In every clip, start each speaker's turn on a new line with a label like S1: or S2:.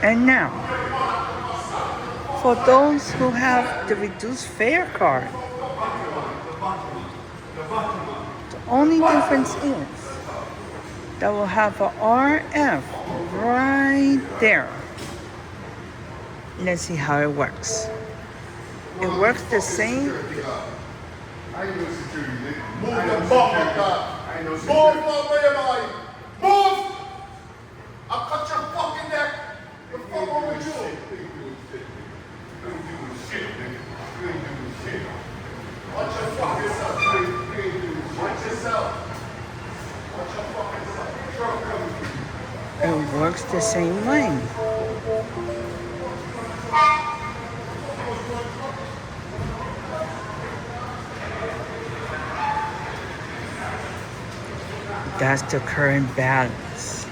S1: And now, for those who have the reduced fare card, the only difference is that will have a RF right there. Let's see how it works. It works the same.
S2: I ain't no security, nigga. Move the fuck up. I ain't no security. Move, everybody. Move! I'll cut your fucking neck. The fuck wrong with you? You ain't doing shit, nigga. You ain't doing shit. Watch your fucking self. You ain't doing shit. Watch yourself. Watch your fucking self. Truck coming.
S1: It works the same way. That's the current balance.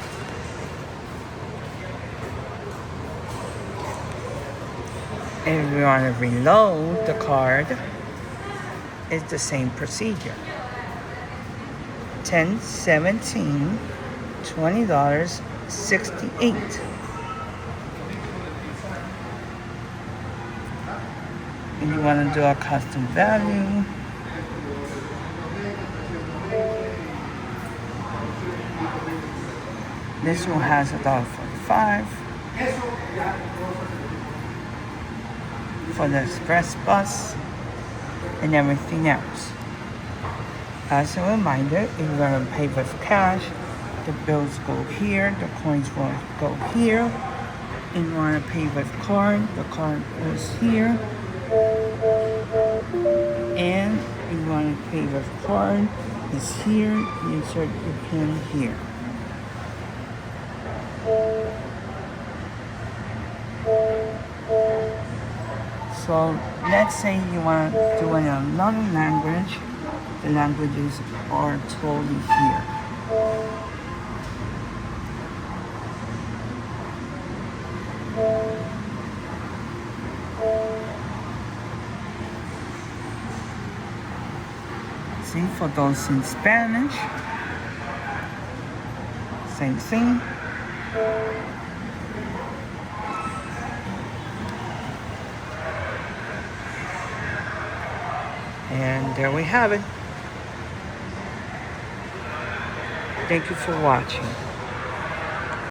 S1: If you want to reload the card, it's the same procedure. $10, $17, $20, $68. If you want to do a custom value, this one has $1.45 for the express bus and everything else. As a reminder, if you're going to pay with cash, the bills go here, the coins will go here. If you want to pay with card, the card goes here. And if you want to pay with card, it's here. You insert your PIN here. So let's say you want to do it in another language. The languages are totally here. See, for those in Spanish, same thing. And there we have it. Thank you for watching.